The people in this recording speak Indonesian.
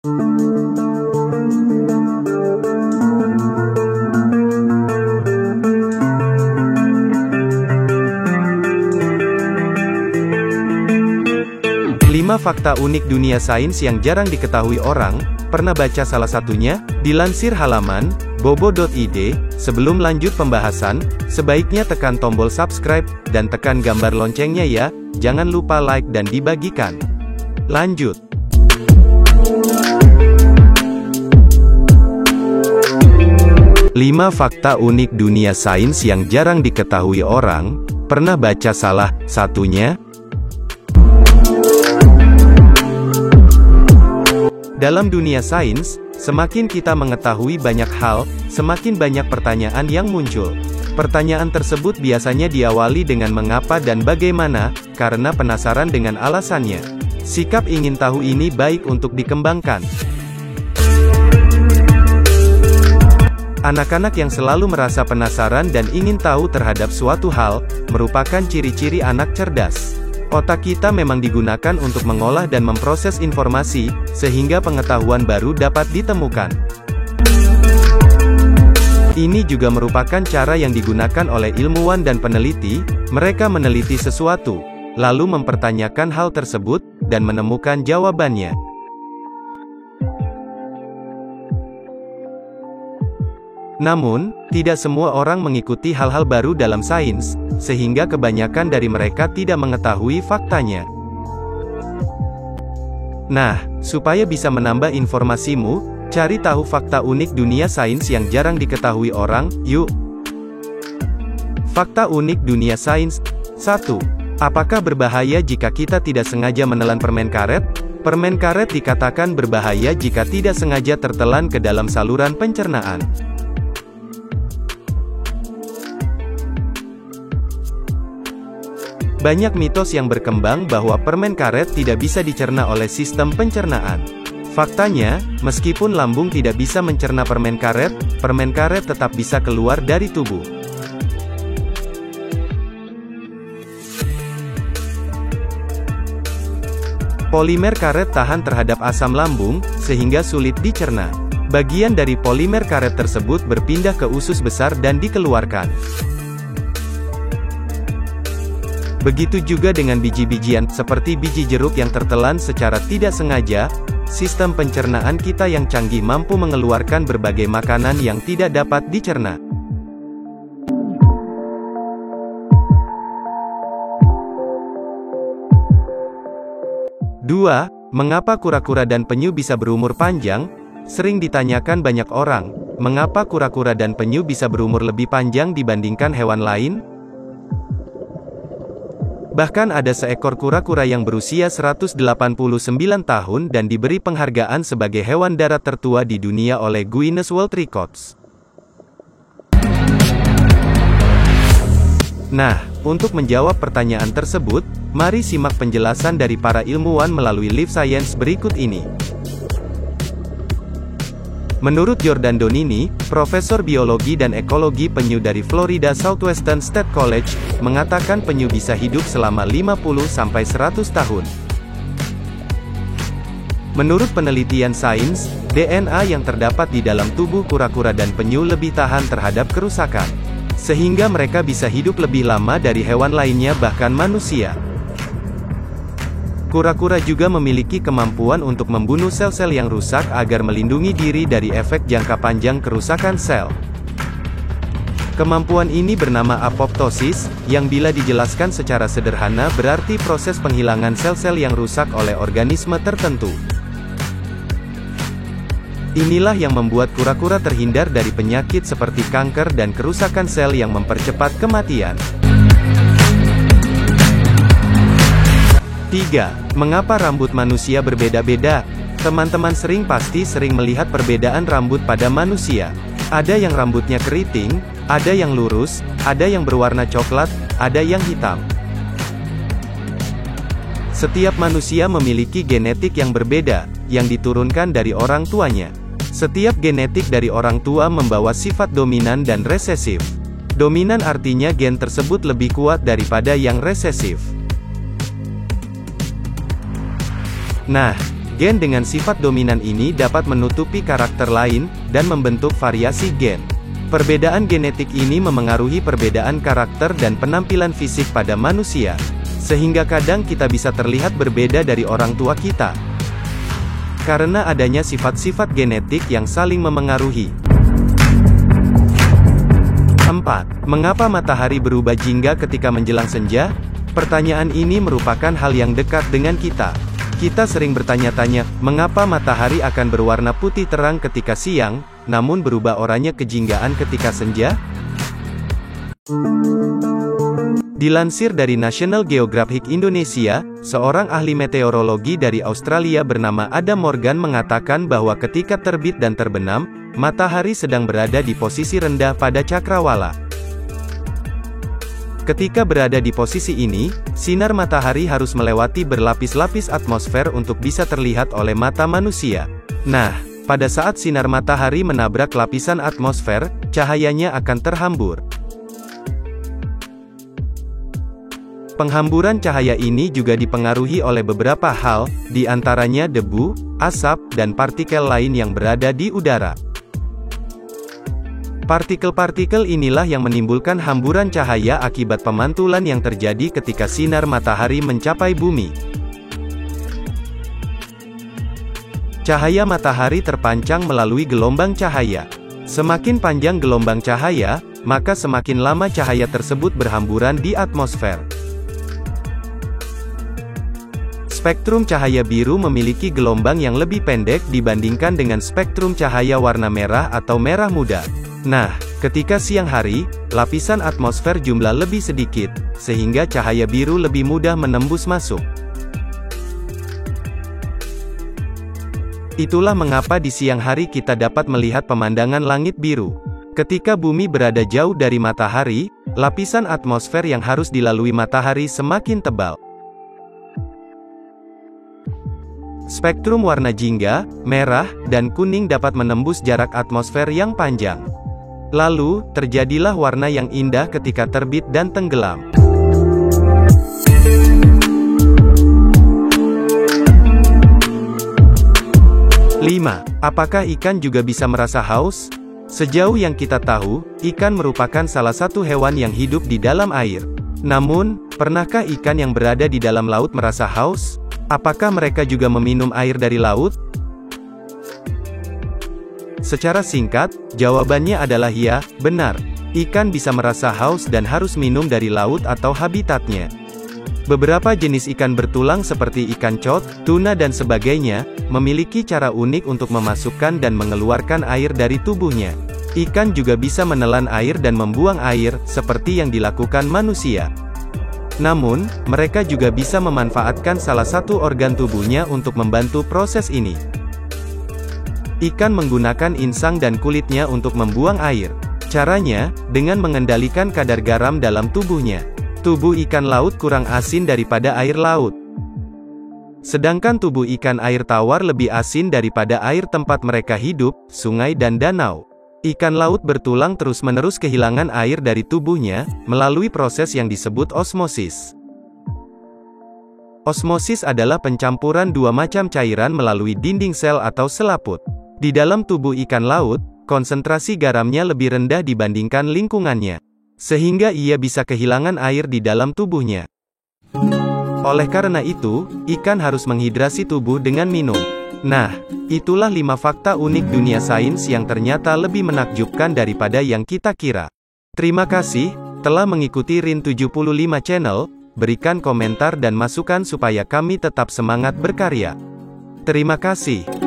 Lima fakta unik dunia sains yang jarang diketahui orang. Pernah baca salah satunya? Dilansir halaman bobo.id. Sebelum lanjut pembahasan, sebaiknya tekan tombol subscribe, dan tekan gambar loncengnya ya. Jangan lupa like dan dibagikan. Lanjut. Lima fakta unik dunia sains yang jarang diketahui orang. Pernah baca salah satunya? Dalam dunia sains, semakin kita mengetahui banyak hal, semakin banyak pertanyaan yang muncul. Pertanyaan tersebut biasanya diawali dengan mengapa dan bagaimana, karena penasaran dengan alasannya. Sikap ingin tahu ini baik untuk dikembangkan. Anak-anak yang selalu merasa penasaran dan ingin tahu terhadap suatu hal, merupakan ciri-ciri anak cerdas. Otak kita memang digunakan untuk mengolah dan memproses informasi, sehingga pengetahuan baru dapat ditemukan. Ini juga merupakan cara yang digunakan oleh ilmuwan dan peneliti. Mereka meneliti sesuatu, lalu mempertanyakan hal tersebut, dan menemukan jawabannya. Namun, tidak semua orang mengikuti hal-hal baru dalam sains, sehingga kebanyakan dari mereka tidak mengetahui faktanya. Nah, supaya bisa menambah informasimu, cari tahu fakta unik dunia sains yang jarang diketahui orang, yuk! Fakta unik dunia sains. 1. Apakah berbahaya jika kita tidak sengaja menelan permen karet? Permen karet dikatakan berbahaya jika tidak sengaja tertelan ke dalam saluran pencernaan. Banyak mitos yang berkembang bahwa permen karet tidak bisa dicerna oleh sistem pencernaan. Faktanya, meskipun lambung tidak bisa mencerna permen karet tetap bisa keluar dari tubuh. Polimer karet tahan terhadap asam lambung, sehingga sulit dicerna. Bagian dari polimer karet tersebut berpindah ke usus besar dan dikeluarkan. Begitu juga dengan biji-bijian, seperti biji jeruk yang tertelan secara tidak sengaja. Sistem pencernaan kita yang canggih mampu mengeluarkan berbagai makanan yang tidak dapat dicerna. Dua, mengapa kura-kura dan penyu bisa berumur panjang? Sering ditanyakan banyak orang, mengapa kura-kura dan penyu bisa berumur lebih panjang dibandingkan hewan lain? Bahkan ada seekor kura-kura yang berusia 189 tahun dan diberi penghargaan sebagai hewan darat tertua di dunia oleh Guinness World Records. Nah, untuk menjawab pertanyaan tersebut, mari simak penjelasan dari para ilmuwan melalui Live Science berikut ini. Menurut Jordan Donini, Profesor Biologi dan Ekologi Penyu dari Florida Southwestern State College, mengatakan penyu bisa hidup selama 50-100 tahun. Menurut penelitian sains, DNA yang terdapat di dalam tubuh kura-kura dan penyu lebih tahan terhadap kerusakan, sehingga mereka bisa hidup lebih lama dari hewan lainnya bahkan manusia. Kura-kura juga memiliki kemampuan untuk membunuh sel-sel yang rusak agar melindungi diri dari efek jangka panjang kerusakan sel. Kemampuan ini bernama apoptosis, yang bila dijelaskan secara sederhana berarti proses penghilangan sel-sel yang rusak oleh organisme tertentu. Inilah yang membuat kura-kura terhindar dari penyakit seperti kanker dan kerusakan sel yang mempercepat kematian. 3. Mengapa rambut manusia berbeda-beda? Teman-teman pasti sering melihat perbedaan rambut pada manusia. Ada yang rambutnya keriting, ada yang lurus, ada yang berwarna coklat, ada yang hitam. Setiap manusia memiliki genetik yang berbeda, yang diturunkan dari orang tuanya. Setiap genetik dari orang tua membawa sifat dominan dan resesif. Dominan artinya gen tersebut lebih kuat daripada yang resesif. Nah, Gen dengan sifat dominan ini dapat menutupi karakter lain, dan membentuk variasi gen. Perbedaan genetik ini memengaruhi perbedaan karakter dan penampilan fisik pada manusia. Sehingga kadang kita bisa terlihat berbeda dari orang tua kita. Karena adanya sifat-sifat genetik yang saling memengaruhi. 4. Mengapa matahari berubah jingga ketika menjelang senja? Pertanyaan ini merupakan hal yang dekat dengan kita. Kita sering bertanya-tanya, mengapa matahari akan berwarna putih terang ketika siang, namun berubah oranye kejinggaan ketika senja? Dilansir dari National Geographic Indonesia, seorang ahli meteorologi dari Australia bernama Adam Morgan mengatakan bahwa ketika terbit dan terbenam, matahari sedang berada di posisi rendah pada cakrawala. Ketika berada di posisi ini, sinar matahari harus melewati berlapis-lapis atmosfer untuk bisa terlihat oleh mata manusia. Nah, pada saat sinar matahari menabrak lapisan atmosfer, cahayanya akan terhambur. Penghamburan cahaya ini juga dipengaruhi oleh beberapa hal, di antaranya debu, asap, dan partikel lain yang berada di udara. Partikel-partikel inilah yang menimbulkan hamburan cahaya akibat pemantulan yang terjadi ketika sinar matahari mencapai bumi. Cahaya matahari terpancang melalui gelombang cahaya. Semakin panjang gelombang cahaya, maka semakin lama cahaya tersebut berhamburan di atmosfer. Spektrum cahaya biru memiliki gelombang yang lebih pendek dibandingkan dengan spektrum cahaya warna merah atau merah muda. Nah, ketika siang hari, lapisan atmosfer jumlah lebih sedikit, sehingga cahaya biru lebih mudah menembus masuk. Itulah mengapa di siang hari kita dapat melihat pemandangan langit biru. Ketika bumi berada jauh dari matahari, lapisan atmosfer yang harus dilalui matahari semakin tebal. Spektrum warna jingga, merah, dan kuning dapat menembus jarak atmosfer yang panjang. Lalu, terjadilah warna yang indah ketika terbit dan tenggelam. 5. Apakah ikan juga bisa merasa haus? Sejauh yang kita tahu, ikan merupakan salah satu hewan yang hidup di dalam air. Namun, pernahkah ikan yang berada di dalam laut merasa haus? Apakah mereka juga meminum air dari laut? Secara singkat, jawabannya adalah ya, benar. Ikan bisa merasa haus dan harus minum dari laut atau habitatnya. Beberapa jenis ikan bertulang seperti ikan cod, tuna dan sebagainya, memiliki cara unik untuk memasukkan dan mengeluarkan air dari tubuhnya. Ikan juga bisa menelan air dan membuang air, seperti yang dilakukan manusia. Namun, mereka juga bisa memanfaatkan salah satu organ tubuhnya untuk membantu proses ini. Ikan menggunakan insang dan kulitnya untuk membuang air. Caranya, dengan mengendalikan kadar garam dalam tubuhnya. Tubuh ikan laut kurang asin daripada air laut. Sedangkan tubuh ikan air tawar lebih asin daripada air tempat mereka hidup, sungai dan danau. Ikan laut bertulang terus-menerus kehilangan air dari tubuhnya, melalui proses yang disebut osmosis. Osmosis adalah pencampuran dua macam cairan melalui dinding sel atau selaput. Di dalam tubuh ikan laut, konsentrasi garamnya lebih rendah dibandingkan lingkungannya. Sehingga ia bisa kehilangan air di dalam tubuhnya. Oleh karena itu, ikan harus menghidrasi tubuh dengan minum. Nah, itulah 5 fakta unik dunia sains yang ternyata lebih menakjubkan daripada yang kita kira. Terima kasih telah mengikuti Rin75 Channel, berikan komentar dan masukan supaya kami tetap semangat berkarya. Terima kasih.